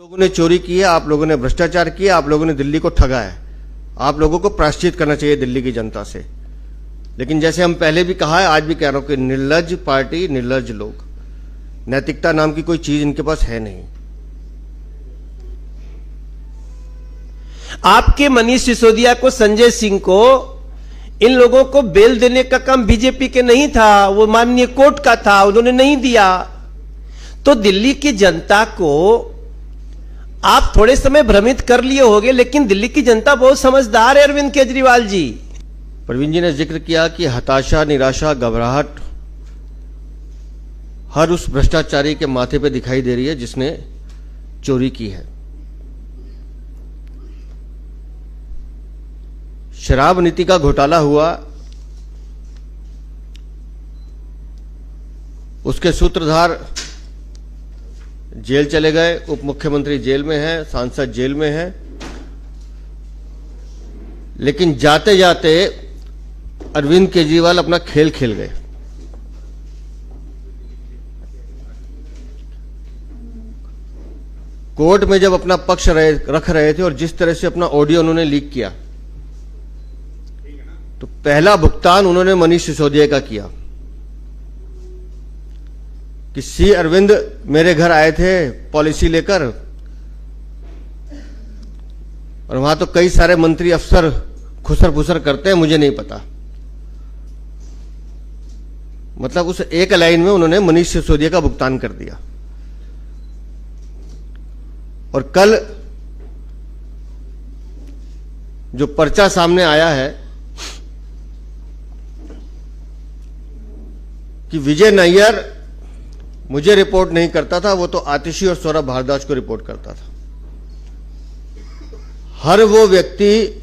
लोगों ने चोरी की है, आप लोगों ने भ्रष्टाचार किया, आप लोगों ने दिल्ली को ठगा है। आप लोगों को प्रायश्चित करना चाहिए दिल्ली की जनता से। लेकिन जैसे हम पहले भी कहा है, आज भी कह रहा हूं कि निर्लज्ज पार्टी, निर्लज्ज लोग, नैतिकता नाम की कोई चीज इनके पास है नहीं। आपके मनीष सिसोदिया को, संजय सिंह को, इन लोगों को बेल देने का काम बीजेपी के नहीं था, वो माननीय कोर्ट का था, उन्होंने नहीं दिया। तो दिल्ली की जनता को आप थोड़े समय भ्रमित कर लिए होंगे, लेकिन दिल्ली की जनता बहुत समझदार है अरविंद केजरीवाल जी। प्रवीण जी ने जिक्र किया कि हताशा, निराशा, घबराहट हर उस भ्रष्टाचारी के माथे पे दिखाई दे रही है जिसने चोरी की है। शराब नीति का घोटाला हुआ, उसके सूत्रधार जेल चले गए, उप मुख्यमंत्री जेल में है, सांसद जेल में है। लेकिन जाते जाते अरविंद केजरीवाल अपना खेल खेल गए। कोर्ट में जब अपना पक्ष रख रहे थे और जिस तरह से अपना ऑडियो उन्होंने लीक किया, तो पहला भुगतान उन्होंने मनीष सिसोदिया का किया कि सी अरविंद मेरे घर आए थे पॉलिसी लेकर, और वहां तो कई सारे मंत्री अफसर खुसर फुसर करते हैं, मुझे नहीं पता। मतलब उस एक लाइन में उन्होंने मनीष सिसोदिया का भुगतान कर दिया। और कल जो पर्चा सामने आया है कि विजय नायर मुझे रिपोर्ट नहीं करता था, वो तो आतिशी और सौरभ भारद्वाज को रिपोर्ट करता था। हर वो व्यक्ति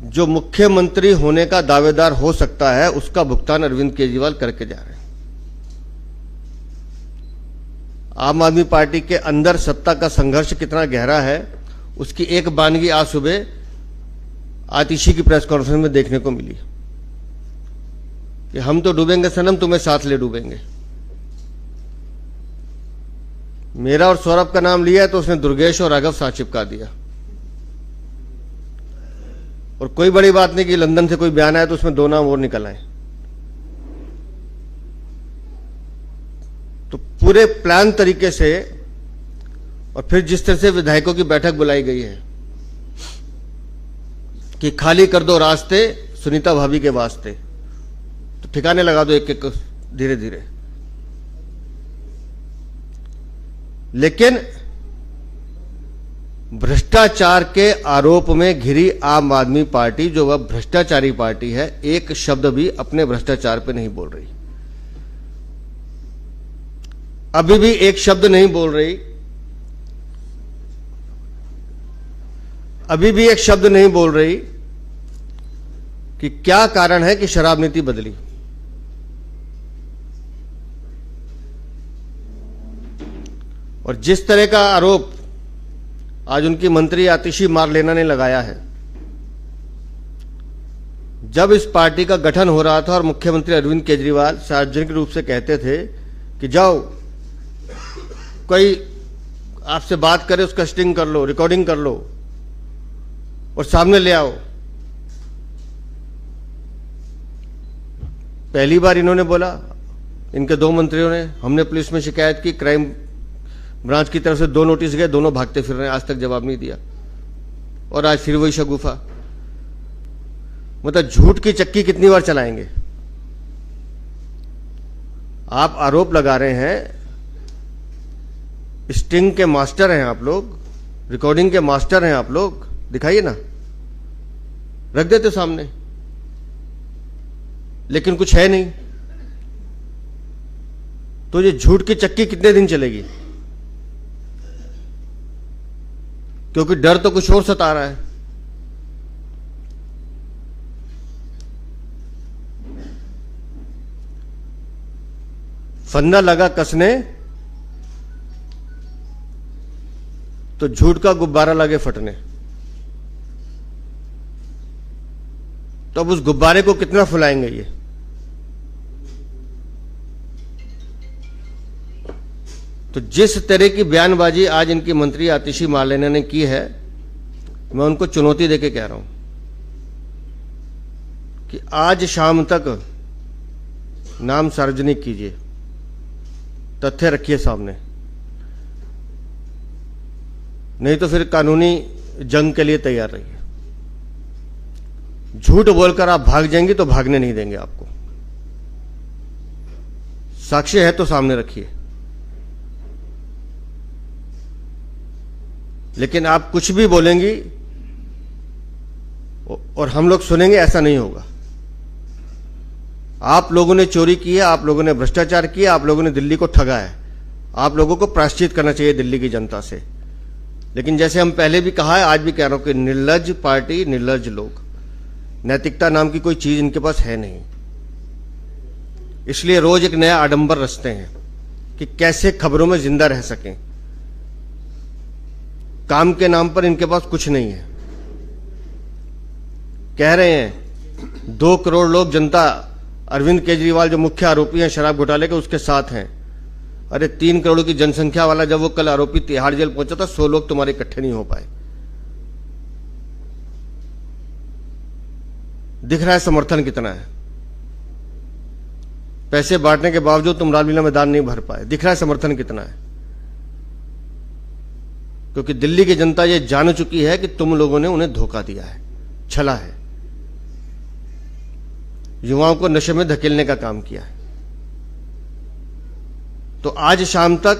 जो मुख्यमंत्री होने का दावेदार हो सकता है, उसका भुगतान अरविंद केजरीवाल करके जा रहे हैं। आम आदमी पार्टी के अंदर सत्ता का संघर्ष कितना गहरा है, उसकी एक बानगी आज सुबह आतिशी की प्रेस कॉन्फ्रेंस में देखने को मिली कि हम तो डूबेंगे सनम, तुम्हें साथ ले डूबेंगे। मेरा और सौरभ का नाम लिया है तो उसने दुर्गेश और राघव साथ चिपका दिया। और कोई बड़ी बात नहीं कि लंदन से कोई बयान आया तो उसमें दो नाम और निकल आए। तो पूरे प्लान तरीके से, और फिर जिस तरह से विधायकों की बैठक बुलाई गई है कि खाली कर दो रास्ते सुनीता भाभी के वास्ते, तो ठिकाने लगा दो एक एक धीरे धीरे। लेकिन भ्रष्टाचार के आरोप में घिरी आम आदमी पार्टी, जो वह भ्रष्टाचारी पार्टी है, एक शब्द भी अपने भ्रष्टाचार पे नहीं बोल रही। अभी भी एक शब्द नहीं बोल रही। अभी भी एक शब्द नहीं बोल रही कि क्या कारण है कि शराब नीति बदली। और जिस तरह का आरोप आज उनकी मंत्री आतिशी मारलेना ने लगाया है, जब इस पार्टी का गठन हो रहा था और मुख्यमंत्री अरविंद केजरीवाल सार्वजनिक रूप से कहते थे कि जाओ कोई आपसे बात करे उसका स्टिंग कर लो, रिकॉर्डिंग कर लो और सामने ले आओ। पहली बार इन्होंने बोला, इनके दो मंत्रियों ने, हमने पुलिस में शिकायत की, क्राइम ब्रांच की तरफ से 2 नोटिस गए, दोनों भागते फिर रहे हैं, आज तक जवाब नहीं दिया। और आज फिर वही शगुफा। मतलब झूठ की चक्की कितनी बार चलाएंगे। आप आरोप लगा रहे हैं, स्टिंग के मास्टर हैं आप लोग, रिकॉर्डिंग के मास्टर हैं आप लोग, दिखाइए ना, रख देते सामने। लेकिन कुछ है नहीं। तो ये झूठ की चक्की कितने दिन चलेगी? क्योंकि डर तो कुछ और सता रहा है। फंदा लगा कसने तो झूठ का गुब्बारा लगे फटने। तो अब उस गुब्बारे को कितना फुलाएंगे ये? तो जिस तरह की बयानबाजी आज इनकी मंत्री आतिशी मार्लेना ने की है, मैं उनको चुनौती देके कह रहा हूं कि आज शाम तक नाम सार्वजनिक कीजिए, तथ्य रखिए सामने, नहीं तो फिर कानूनी जंग के लिए तैयार रहिए। झूठ बोलकर आप भाग जाएंगे तो भागने नहीं देंगे आपको। साक्ष्य है तो सामने रखिए, लेकिन आप कुछ भी बोलेंगी और हम लोग सुनेंगे, ऐसा नहीं होगा। आप लोगों ने चोरी की है, आप लोगों ने भ्रष्टाचार किया, आप लोगों ने दिल्ली को ठगा है। आप लोगों को प्रायश्चित करना चाहिए दिल्ली की जनता से। लेकिन जैसे हम पहले भी कहा है, आज भी कह रहा हूं कि निर्लज्ज पार्टी, निर्लज्ज लोग, नैतिकता नाम की कोई चीज इनके पास है नहीं। इसलिए रोज एक नया आडंबर रचते हैं कि कैसे खबरों में जिंदा रह सकें। काम के नाम पर इनके पास कुछ नहीं है। कह रहे हैं 2 करोड़ लोग, जनता अरविंद केजरीवाल जो मुख्य आरोपी हैं शराब घोटाले के, उसके साथ हैं। अरे 3 करोड़ की जनसंख्या वाला जब वो कल आरोपी तिहाड़ जेल पहुंचा था, 100 लोग तुम्हारे इकट्ठे नहीं हो पाए। दिख रहा है समर्थन कितना है। पैसे बांटने के बावजूद तुम रामलीला मैदान नहीं भर पाए। दिख रहा है समर्थन कितना है, क्योंकि दिल्ली की जनता ये जान चुकी है कि तुम लोगों ने उन्हें धोखा दिया है, छला है, युवाओं को नशे में धकेलने का काम किया है। तो आज शाम तक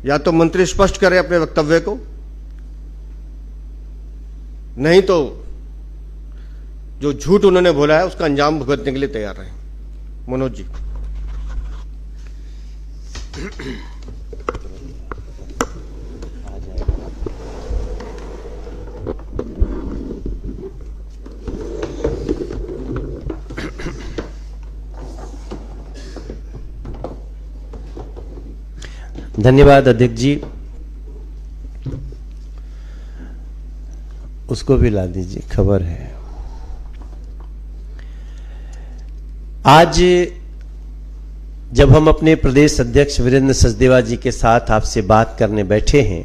या तो मंत्री स्पष्ट करें अपने वक्तव्य को, नहीं तो जो झूठ उन्होंने बोला है उसका अंजाम भुगतने के लिए तैयार रहें। मनोज जी। धन्यवाद अध्यक्ष जी। उसको भी ला दीजिए, खबर है। आज जब हम अपने प्रदेश अध्यक्ष वीरेंद्र सचदेवा जी के साथ आपसे बात करने बैठे हैं,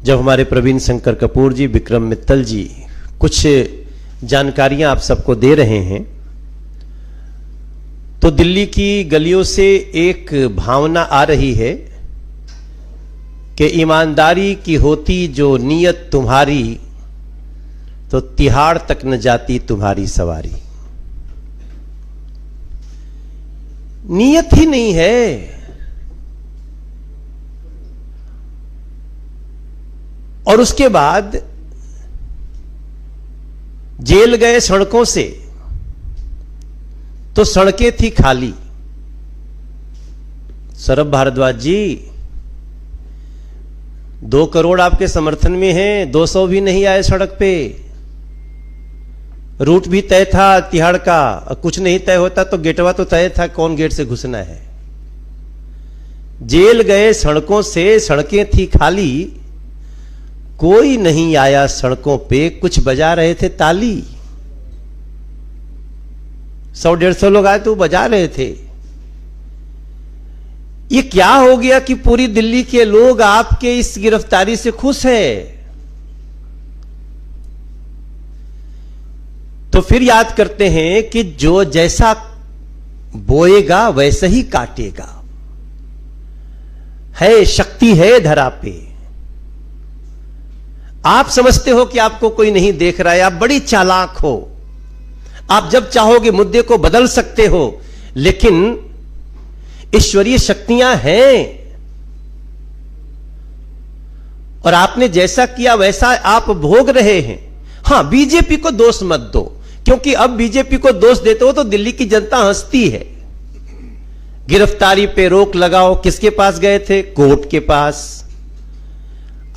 जब हमारे प्रवीण शंकर कपूर जी, विक्रम मित्तल जी कुछ जानकारियां आप सबको दे रहे हैं, तो दिल्ली की गलियों से एक भावना आ रही है कि ईमानदारी की होती जो नीयत तुम्हारी, तो तिहाड़ तक न जाती तुम्हारी सवारी। नीयत ही नहीं है। और उसके बाद जेल गए सड़कों से, तो सड़कें थी खाली। सौरभ भारद्वाज जी, 2 करोड़ आपके समर्थन में हैं, 200 भी नहीं आए सड़क पे। रूट भी तय था तिहाड़ का, कुछ नहीं तय होता तो गेटवा तो तय था, कौन गेट से घुसना है। जेल गए सड़कों से, सड़कें थी खाली, कोई नहीं आया सड़कों पे, कुछ बजा रहे थे ताली। 100-150 लोग आए तो बजा रहे थे। ये क्या हो गया कि पूरी दिल्ली के लोग आपके इस गिरफ्तारी से खुश हैं? तो फिर याद करते हैं कि जो जैसा बोएगा वैसा ही काटेगा। है शक्ति है धरा पे। आप समझते हो कि आपको कोई नहीं देख रहा है, आप बड़ी चालाक हो, आप जब चाहोगे मुद्दे को बदल सकते हो, लेकिन ईश्वरीय शक्तियां हैं और आपने जैसा किया वैसा आप भोग रहे हैं। हां, बीजेपी को दोष मत दो, क्योंकि अब बीजेपी को दोष देते हो तो दिल्ली की जनता हंसती है। गिरफ्तारी पे रोक लगाओ, किसके पास गए थे? कोर्ट के पास।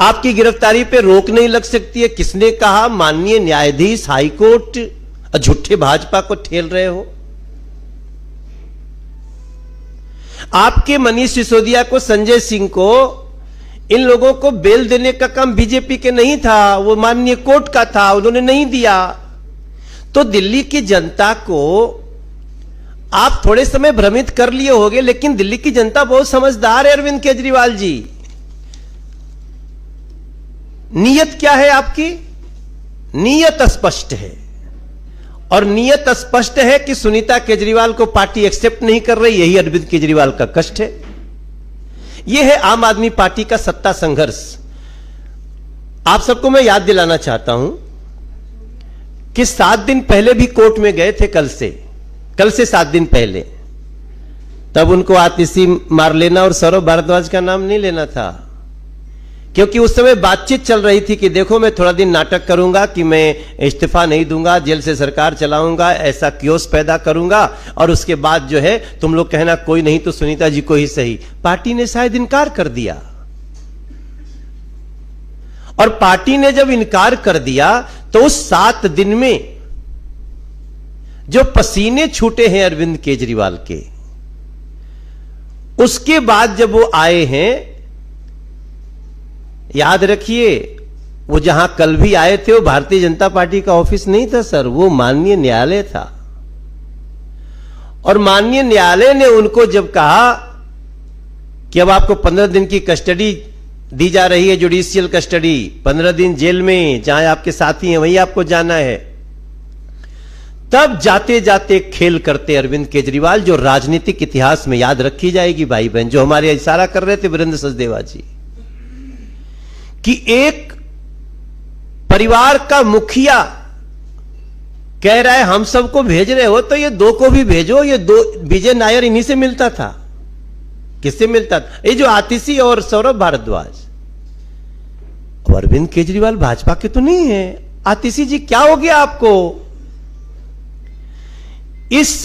आपकी गिरफ्तारी पे रोक नहीं लग सकती है, किसने कहा? माननीय न्यायाधीश हाई कोर्ट। झूठे भाजपा को ठेल रहे हो। आपके मनीष सिसोदिया को, संजय सिंह को, इन लोगों को बेल देने का काम बीजेपी के नहीं था, वो माननीय कोर्ट का था, उन्होंने नहीं दिया। तो दिल्ली की जनता को आप थोड़े समय भ्रमित कर लिए होंगे, लेकिन दिल्ली की जनता बहुत समझदार है अरविंद केजरीवाल जी। नीयत क्या है आपकी? नीयत स्पष्ट है, और नीयत स्पष्ट है कि सुनीता केजरीवाल को पार्टी एक्सेप्ट नहीं कर रही। यही अरविंद केजरीवाल का कष्ट है। यह है आम आदमी पार्टी का सत्ता संघर्ष। आप सबको मैं याद दिलाना चाहता हूं कि 7 दिन पहले भी कोर्ट में गए थे। कल से 7 दिन पहले, तब उनको आतिशी मारलेना और सौरभ भारद्वाज का नाम नहीं लेना था, क्योंकि उस समय बातचीत चल रही थी कि देखो मैं थोड़ा दिन नाटक करूंगा कि मैं इस्तीफा नहीं दूंगा, जेल से सरकार चलाऊंगा, ऐसा क्योस पैदा करूंगा, और उसके बाद जो है तुम लोग कहना कोई नहीं तो सुनीता जी को ही सही। पार्टी ने शायद इनकार कर दिया, और पार्टी ने जब इनकार कर दिया तो उस 7 दिन में जो पसीने छूटे हैं अरविंद केजरीवाल के, उसके बाद जब वो आए हैं, याद रखिए वो जहां कल भी आए थे वो भारतीय जनता पार्टी का ऑफिस नहीं था सर, वो माननीय न्यायालय था। और माननीय न्यायालय ने उनको जब कहा कि अब आपको 15 दिन की कस्टडी दी जा रही है, जुडिशियल कस्टडी, 15 दिन जेल में, जहां आपके साथी हैं वहीं आपको जाना है, तब जाते जाते खेल करते अरविंद केजरीवाल, जो राजनीतिक इतिहास में याद रखी जाएगी भाई बहन। जो हमारे इशारा कर रहे थे वीरेंद्र सचदेवा जी कि एक परिवार का मुखिया कह रहा है हम सबको भेज रहे हो तो ये 2 को भी भेजो। ये 2 विजय नायर इन्हीं से मिलता था। किससे मिलता था? ये जो आतिशी और सौरभ भारद्वाज। अरविंद केजरीवाल भाजपा के तो नहीं है। आतिशी जी क्या हो गया आपको? इस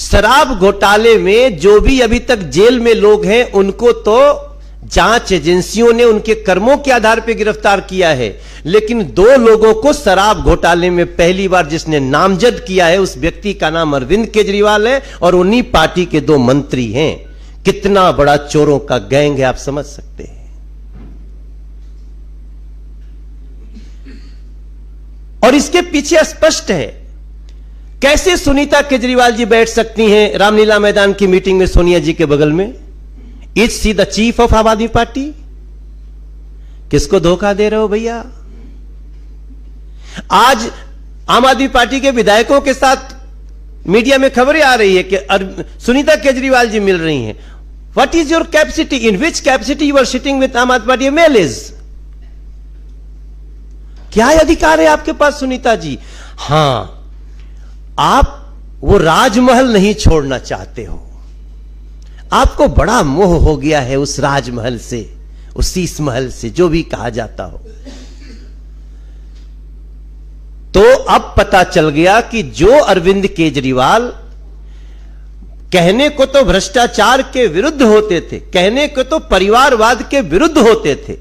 शराब घोटाले में जो भी अभी तक जेल में लोग हैं उनको तो जांच एजेंसियों ने उनके कर्मों के आधार पर गिरफ्तार किया है, लेकिन 2 लोगों को शराब घोटाले में पहली बार जिसने नामजद किया है उस व्यक्ति का नाम अरविंद केजरीवाल है, और उन्हीं पार्टी के 2 मंत्री हैं। कितना बड़ा चोरों का गैंग है आप समझ सकते हैं। और इसके पीछे स्पष्ट है कैसे सुनीता केजरीवाल जी बैठ सकती हैं रामलीला मैदान की मीटिंग में सोनिया जी के बगल में। Is see the chief of आम आदमी पार्टी? किसको धोखा दे रहे हो भैया? आज आम आदमी पार्टी के विधायकों के साथ मीडिया में खबरें आ रही है कि सुनीता केजरीवाल जी मिल रही हैं। What is your capacity? In which capacity you are sitting with Aam Aadmi party MLAs? क्या अधिकार है आपके पास सुनीता जी? हां, आप वो राजमहल नहीं छोड़ना चाहते हो। आपको बड़ा मोह हो गया है उस राजमहल से, उस शीश महल से, जो भी कहा जाता हो। तो अब पता चल गया कि जो अरविंद केजरीवाल कहने को तो भ्रष्टाचार के विरुद्ध होते थे, कहने को तो परिवारवाद के विरुद्ध होते थे,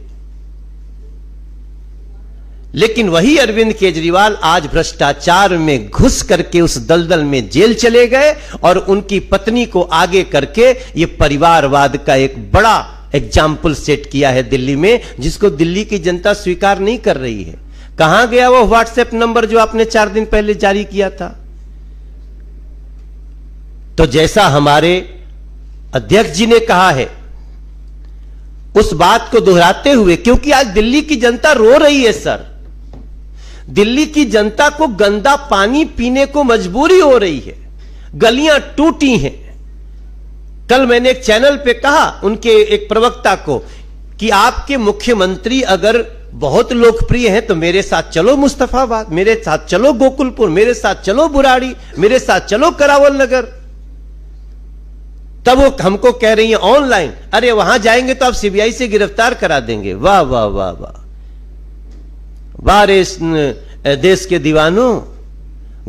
लेकिन वही अरविंद केजरीवाल आज भ्रष्टाचार में घुस करके उस दलदल में जेल चले गए, और उनकी पत्नी को आगे करके ये परिवारवाद का एक बड़ा एग्जाम्पल सेट किया है दिल्ली में, जिसको दिल्ली की जनता स्वीकार नहीं कर रही है। कहां गया वो व्हाट्सएप नंबर जो आपने 4 दिन पहले जारी किया था? तो जैसा हमारे अध्यक्ष जी ने कहा है उस बात को दोहराते हुए, क्योंकि आज दिल्ली की जनता रो रही है सर, दिल्ली की जनता को गंदा पानी पीने को मजबूरी हो रही है, गलियां टूटी हैं। कल मैंने एक चैनल पे कहा उनके एक प्रवक्ता को कि आपके मुख्यमंत्री अगर बहुत लोकप्रिय हैं तो मेरे साथ चलो मुस्तफाबाद, मेरे साथ चलो गोकुलपुर, मेरे साथ चलो बुराड़ी, मेरे साथ चलो करावल नगर। तब वो हमको कह रही है ऑनलाइन, अरे वहां जाएंगे तो आप सीबीआई से गिरफ्तार करा देंगे। वाह वाह वाह वाह वाह रे देश के दीवानों,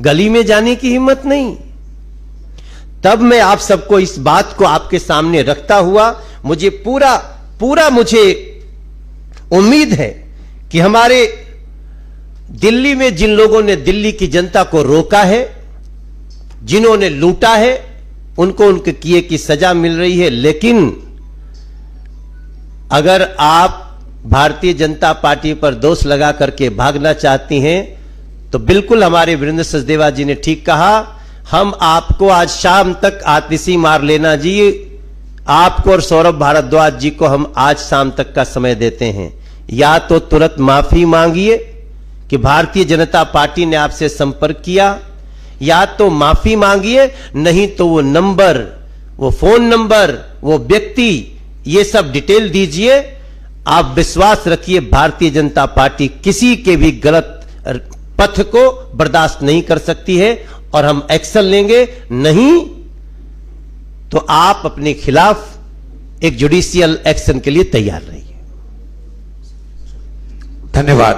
गली में जाने की हिम्मत नहीं। तब मैं आप सबको इस बात को आपके सामने रखता हुआ मुझे पूरा मुझे उम्मीद है कि हमारे दिल्ली में जिन लोगों ने दिल्ली की जनता को रोका है, जिन्होंने लूटा है, उनको उनके किए की सजा मिल रही है। लेकिन अगर आप भारतीय जनता पार्टी पर दोष लगा करके भागना चाहती हैं तो बिल्कुल हमारे वीरेंद्र सचदेवा जी ने ठीक कहा, हम आपको आज शाम तक आतिशी मार लेना जी। आपको और सौरभ भारद्वाज जी को हम आज शाम तक का समय देते हैं। या तो तुरंत माफी मांगिए कि भारतीय जनता पार्टी ने आपसे संपर्क किया, या तो माफी मांगिए, नहीं तो वो नंबर, वो फोन नंबर, वो व्यक्ति, ये सब डिटेल दीजिए। आप विश्वास रखिए भारतीय जनता पार्टी किसी के भी गलत पथ को बर्दाश्त नहीं कर सकती है और हम एक्शन लेंगे। नहीं तो आप अपने खिलाफ एक जुडिशियल एक्शन के लिए तैयार रहिए। धन्यवाद।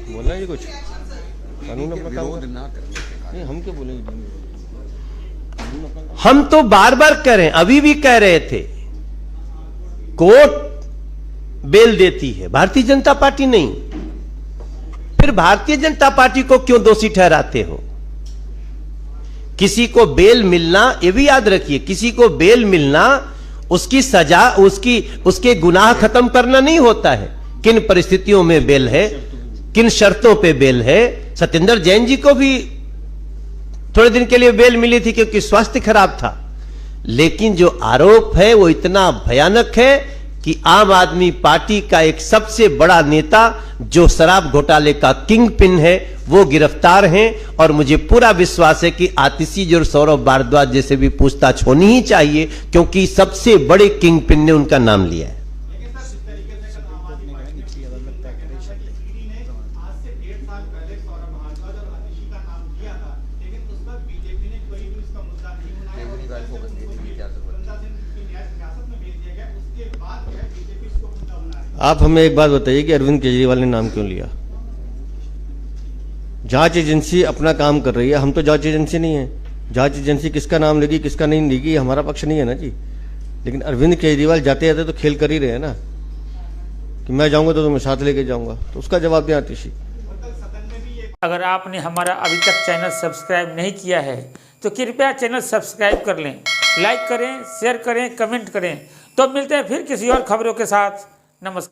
बोलना है जी कुछ, कानून अपना काम कर। नहीं, हम क्यों बोलेंगे? हम तो बार बार कह रहे हैं, अभी भी कह रहे थे, कोर्ट बेल देती है, भारतीय जनता पार्टी नहीं। फिर भारतीय जनता पार्टी को क्यों दोषी ठहराते हो? किसी को बेल मिलना, यह भी याद रखिए, किसी को बेल मिलना उसकी सजा, उसके गुनाह खत्म करना नहीं होता है। किन परिस्थितियों में बेल है, किन शर्तों पे बेल है। सत्येंद्र जैन जी को भी थोड़े दिन के लिए बेल मिली थी क्योंकि स्वास्थ्य खराब था, लेकिन जो आरोप है वो इतना भयानक है कि आम आदमी पार्टी का एक सबसे बड़ा नेता जो शराब घोटाले का किंग पिन है वो गिरफ्तार हैं। और मुझे पूरा विश्वास है कि आतिशी जी और सौरभ भारद्वाज जैसे भी पूछताछ होनी ही चाहिए, क्योंकि सबसे बड़े किंग पिन ने उनका नाम लिया है। आप हमें एक बात बताइए कि अरविंद केजरीवाल ने नाम क्यों लिया? जांच एजेंसी अपना काम कर रही है, हम तो जांच एजेंसी नहीं है। जांच एजेंसी किसका नाम लेगी किसका नहीं लेगी हमारा पक्ष नहीं है ना जी। लेकिन अरविंद केजरीवाल जाते जाते तो खेल कर ही रहे हैं ना कि मैं जाऊंगा तो मैं साथ लेके जाऊंगा, तो उसका जवाब दें आतिशी। अगर आपने हमारा अभी तक चैनल सब्सक्राइब नहीं किया है तो कृपया चैनल सब्सक्राइब कर लें, लाइक करें, शेयर करें, कमेंट करें। तो मिलते हैं फिर किसी और खबरों के साथ। नमस्कार।